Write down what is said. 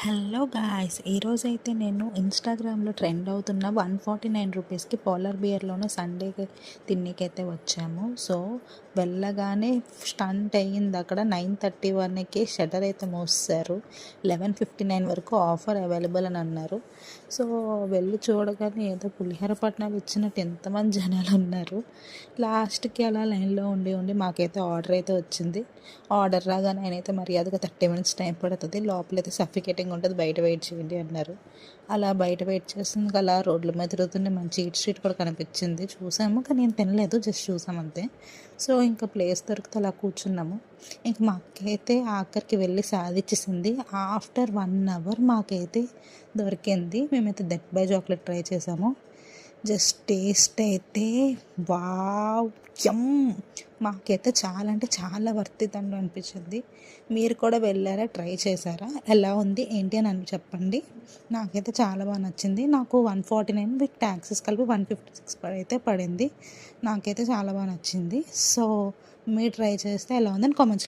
Hello guys, ఈరోజైతే నేను ఇన్స్టాగ్రామ్లో ట్రెండ్ అవుతున్న 149 రూపీస్కి పోలార్ బియర్లోనే సండే తిన్నీకైతే వచ్చాము. సో వెళ్ళగానే స్టంట్ అయ్యింది. అక్కడ 9:31కి షటర్ అయితే మోస్తారు. 11:59 వరకు ఆఫర్ అవైలబుల్ అని అన్నారు. సో వెళ్ళి చూడగానే ఏదో పులిహోర పట్నాలు ఇచ్చినట్టు ఎంతమంది జనాలు ఉన్నారు. లాస్ట్కి అలా లైన్లో ఉండి మాకైతే ఆర్డర్ అయితే వచ్చింది. ఆర్డర్ రాగానే ఆయనైతే మర్యాదగా 30 మినిట్స్ టైం పడుతుంది, లోపలైతే సఫికేటింగ్ ఉంటుంది, బయట వెయిట్ చేయండి అన్నారు. అలా బయట వెయిట్ చేస్తుంది, అలా రోడ్ల మీద తిరుగుతుంటే మంచి ఈట్ స్ట్రీట్ కూడా కనిపించింది. చూసాము కానీ నేను తినలేదు, జస్ట్ చూసాం అంతే. సో ఇంకా ప్లేస్ దొరికితే అలా కూర్చున్నాము. ఇంక మా అక్కయితే ఆఖరికి వెళ్ళి సాధించేసింది. ఆఫ్టర్ 1 అవర్ మాకైతే దొరికింది. మేమైతే దట్ బై చాక్లెట్ ట్రై చేసాము. జస్ట్ టేస్ట్ అయితే వావ్ యమ్. మాకైతే చాలా అంటే చాలా వర్త్ ఇట్ అని అనిపించింది. మీరు కూడా వెళ్ళారా, ట్రై చేశారా, ఎలా ఉంది ఏంటి అని చెప్పండి. నాకైతే చాలా బాగా నచ్చింది. నాకు 149 విత్ ట్యాక్సెస్ కలిపి 156 అయితే పడింది. నాకైతే చాలా బాగా నచ్చింది. సో మీరు ట్రై చేస్తే ఎలా ఉందని కామెంట్స్